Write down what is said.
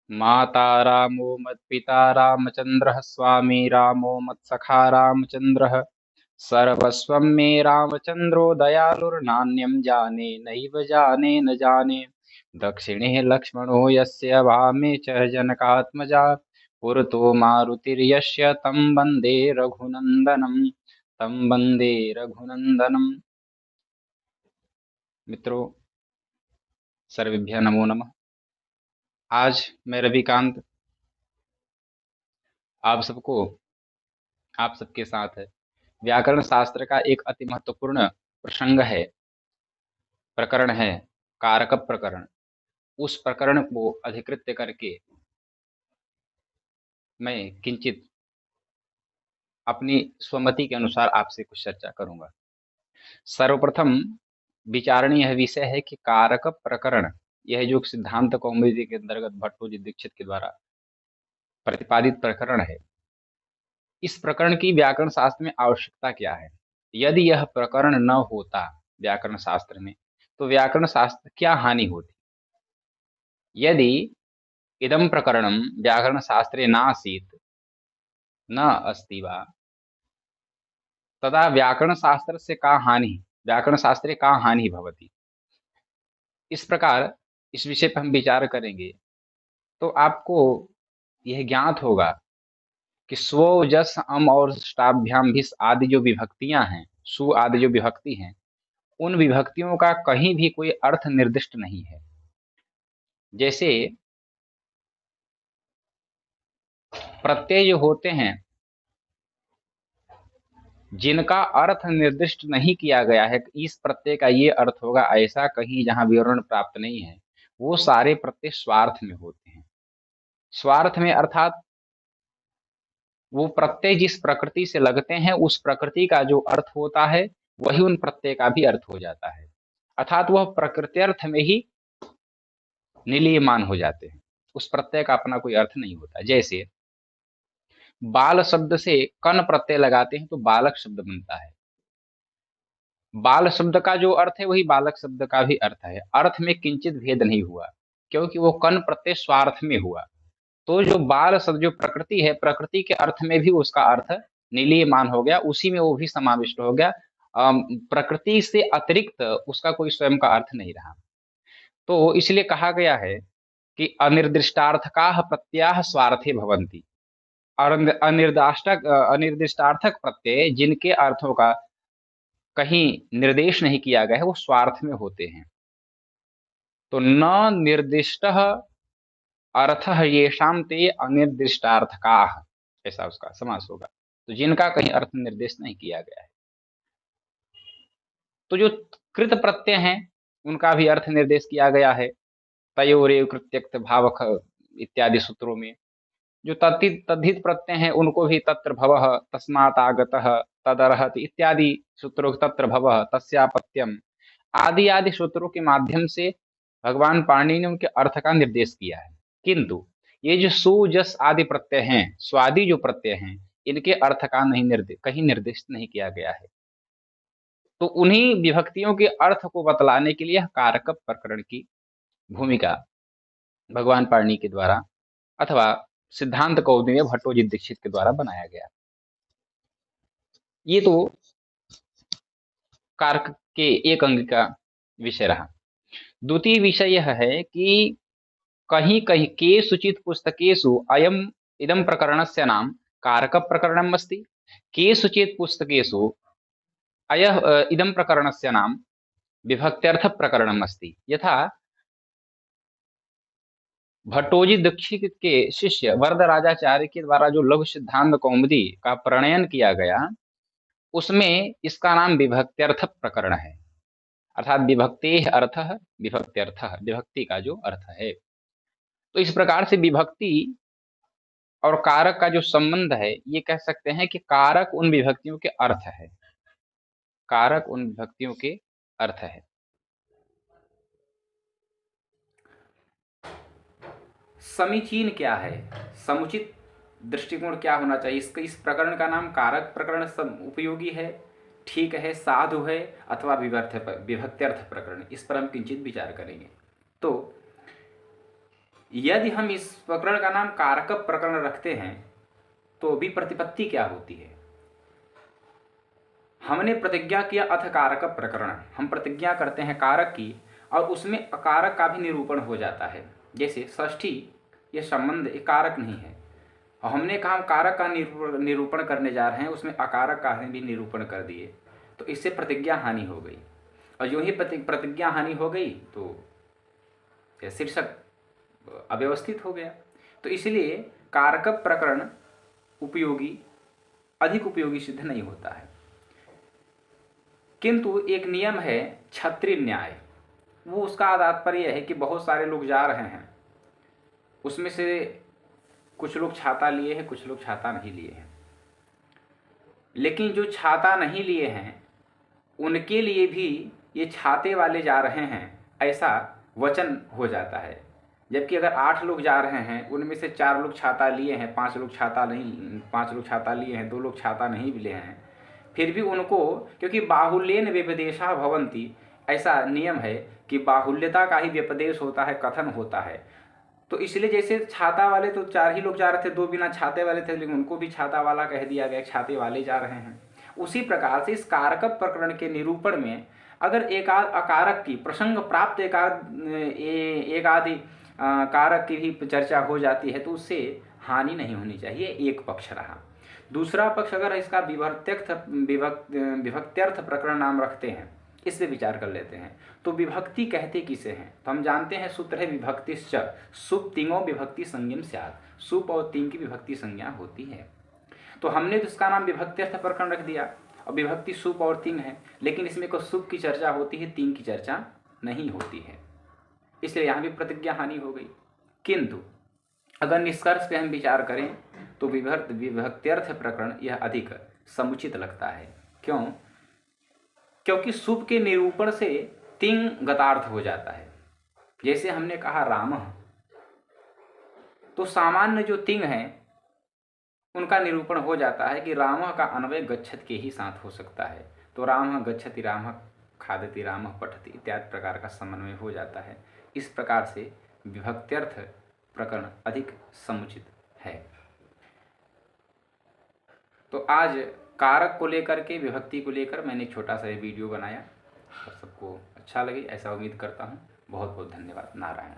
माता रामो मत्पिता रामचंद्रः स्वामी रामो मत्सखा रामचंद्रः सर्वस्वं मे रामचंद्रो दयालुर्नान्यं जाने नैव जाने न जाने। दक्षिणे लक्ष्मणो यस्य वामे च जनकात्मजा पुरतो मारुतिर्यस्य तं वन्दे रघुनन्दनं। तं वन्दे रघुनन्दनम्। मित्रों, सर्वेभ्यः नमो नमः। आज मैं रविकांत आप सबको आप सबके साथ व्याकरण शास्त्र का एक अति महत्वपूर्ण प्रसंग है, प्रकरण है, कारक प्रकरण। उस प्रकरण को अधिकृत करके मैं किंचित अपनी स्वमति के अनुसार आपसे कुछ चर्चा करूंगा। सर्वप्रथम विचारणीय यह विषय है कि कारक प्रकरण, यह जो सिद्धांत कौमुदी के अंतर्गत भट्टोजी दीक्षित के द्वारा प्रतिपादित प्रकरण है, इस प्रकरण की व्याकरण शास्त्र में आवश्यकता क्या है। यदि यह प्रकरण न होता व्याकरण शास्त्र में, तो व्याकरण शास्त्र क्या हानि होती। यदि इदं प्रकरणं व्याकरण शास्त्रे नासीत्, न अस्ति वा, तदा व्याकरण शास्त्र से का हानि, व्याकरण शास्त्रे का हानि भवति। इस प्रकार इस विषय पर हम विचार करेंगे तो आपको यह ज्ञात होगा कि स्व जस अम औरष्टाभ्याम भिस आदि जो विभक्तियां हैं, सु आदि जो विभक्ति हैं, उन विभक्तियों का कहीं भी कोई अर्थ निर्दिष्ट नहीं है। जैसे प्रत्यय जो होते हैं, जिनका अर्थ निर्दिष्ट नहीं किया गया है, इस प्रत्यय का ये अर्थ होगा, ऐसा कहीं जहां विवरण प्राप्त नहीं है, वो सारे प्रत्यय स्वार्थ में होते हैं। स्वार्थ में अर्थात वो प्रत्यय जिस प्रकृति से लगते हैं, उस प्रकृति का जो अर्थ होता है वही उन प्रत्यय का भी अर्थ हो जाता है, अर्थात वह प्रकृत्यर्थ में ही निलीयमान हो जाते हैं। उस प्रत्यय का अपना कोई अर्थ नहीं होता। जैसे बाल शब्द से कन प्रत्यय लगाते हैं तो बालक शब्द बनता है। बाल शब्द का जो अर्थ है वही बालक शब्द का भी अर्थ है, अर्थ में किंचित भेद नहीं हुआ, क्योंकि वो कन प्रत्यय स्वार्थ में हुआ। तो जो बाल शब्द जो प्रकृति है, प्रकृति के अर्थ में भी उसका अर्थ निलीयमान हो गया, उसी में वो भी समाविष्ट हो गया। प्रकृति से अतिरिक्त उसका कोई स्वयं का अर्थ नहीं रहा। तो इसलिए कहा गया है कि अनिर्दिष्टार्थकाः प्रत्ययाः स्वार्थे भवन्ति। और अनिर्दिष्टार्थक प्रत्यय जिनके अर्थों का कहीं निर्देश नहीं किया गया है, वो स्वार्थ में होते हैं। तो न निर्दिष्ट अर्थ येषाम ते अनिर्दिष्टार्थकाः, ऐसा उसका समास होगा। तो जिनका कहीं अर्थ निर्देश नहीं किया गया है। तो जो कृत प्रत्यय हैं उनका भी अर्थ निर्देश किया गया है, तयोरेव कृत्यक्त भावक इत्यादि सूत्रों में। जो तद्धित प्रत्यय हैं उनको भी तत्र भवः, तस्मात् आगतः, तदर्हति इत्यादि सूत्रों, तत्र भवः, तस्यापत्यम आदि आदि सूत्रों के माध्यम से भगवान पाणिनि ने उनके अर्थ का निर्देश किया है। किंतु ये जो सु जस आदि प्रत्यय हैं, स्वादि जो प्रत्यय हैं, इनके अर्थ का नहीं कहीं निर्दिष्ट नहीं किया गया है। तो उन्हीं विभक्तियों के अर्थ को बतलाने के लिए कारक प्रकरण की भूमिका भगवान पाणिनि के द्वारा अथवा सिद्धांत कौमुदी में भट्टोजी दीक्षित के द्वारा बनाया गया। ये तो कारक के एक अंग का विषय रहा। द्वितीय विषय यह है कि कहीं कहीं केषुचित् पुस्तकेषु अयम् इदं प्रकरणस्य नाम कारक प्रकरणम् अस्ति, केषुचित् पुस्तकेषु अयः इदं प्रकरणस्य नाम विभक्त्यर्थ प्रकरणम् अस्ति। यथा भट्टोजी दीक्षित के शिष्य वरदराजाचार्य के द्वारा जो लघु सिद्धांत कौमुदी का प्रणयन किया गया, उसमें इसका नाम विभक्त्यर्थ प्रकरण है, अर्थात विभक्ति अर्थ, विभक्त्यर्थ, विभक्ति का जो अर्थ है। तो इस प्रकार से विभक्ति और कारक का जो संबंध है, ये कह सकते हैं कि कारक उन विभक्तियों के अर्थ है, कारक उन विभक्तियों के अर्थ है। समीचीन क्या है, समुचित दृष्टिकोण क्या होना चाहिए, इसका इस प्रकरण का नाम कारक प्रकरण उपयोगी है, ठीक है, साधु है, अथवा विभक्त्यर्थ प्रकरण, इस पर हम किंचित विचार करेंगे। तो यदि हम इस प्रकरण का नाम कारक प्रकरण रखते हैं तो भी प्रतिपत्ति क्या होती है? हमने प्रतिज्ञा किया अथ कारक प्रकरण, हम प्रतिज्ञा करते हैं कारक की और उसमें अकारक का भी निरूपण हो जाता है। जैसे षष्ठी, ये संबंध एक कारक नहीं है और हमने कहा हम कारक का निरूपण करने जा रहे हैं, उसमें अकारक का भी निरूपण कर दिए तो इससे प्रतिज्ञा हानि हो गई और यूं ही प्रतिज्ञा हानि हो गई तो शीर्षक अव्यवस्थित हो गया। तो इसलिए कारक प्रकरण उपयोगी, अधिक उपयोगी सिद्ध नहीं होता है। किंतु एक नियम है छत्री न्याय, वो उसका तात्पर्य है कि बहुत सारे लोग जा रहे हैं, उसमें से कुछ लोग छाता लिए हैं, कुछ लोग छाता नहीं लिए हैं, लेकिन जो छाता नहीं लिए हैं उनके लिए भी ये छाते वाले जा रहे हैं ऐसा वचन हो जाता है। जबकि अगर 8 लोग जा रहे हैं, उनमें से 4 लोग छाता लिए हैं, 5 लोग छाता नहीं, 5 लोग छाता लिए हैं, 2 लोग छाता नहीं लिए हैं, फिर भी उनको, क्योंकि बाहुल्येन व्यपदेशा भवन्ति, ऐसा नियम है कि बाहुल्यता का ही व्यपदेश होता है, कथन होता है। तो इसलिए जैसे छाता वाले तो 4 ही लोग जा रहे थे, 2 बिना छाते वाले थे, लेकिन उनको भी छाता वाला कह दिया गया, छाते वाले जा रहे हैं। उसी प्रकार से इस कारक प्रकरण के निरूपण में अगर एक आध अकारक की प्रसंग प्राप्त एक आदि कारक की भी चर्चा हो जाती है तो उससे हानि नहीं होनी चाहिए, एक पक्ष रहा। दूसरा पक्ष अगर इसका विभक्त्यर्थ प्रकरण नाम रखते हैं, इस पे विचार कर लेते हैं तो विभक्ति कहते किसे हैं? तो हम जानते हैं सूत्र है विभक्तिश्च सुप तिंगो विभक्ति संज्ञम स्यात्, सुप और तिंग की विभक्ति संज्ञा होती है। तो हमने तो इसका नाम विभक्त्यर्थ प्रकरण रख दिया और विभक्ति सुप और तिंग है, लेकिन इसमें कोई सुप की चर्चा होती है, तिंग की चर्चा नहीं होती है, इसलिए यहाँ भी प्रतिज्ञा हानि हो गई। किंतु अगर निष्कर्ष पे हम विचार करें तो विभक्त्यर्थ प्रकरण यह अधिक समुचित लगता है। क्यों? क्योंकि सुप के निरूपण से तिंग गतार्थ हो जाता है। जैसे हमने कहा रामः, तो सामान्य जो तिंग है उनका निरूपण हो जाता है कि रामः का अन्वय गच्छत के ही साथ हो सकता है। तो रामः गच्छति, रामः खादति, रामः पठति इत्यादि प्रकार का समन्वय हो जाता है। इस प्रकार से विभक्त्यर्थ प्रकरण अधिक समुचित है। तो आज कारक को लेकर के, विभक्ति को लेकर मैंने एक छोटा सा वीडियो बनाया और सबको अच्छा लगे ऐसा उम्मीद करता हूँ। बहुत बहुत धन्यवाद। नारायण।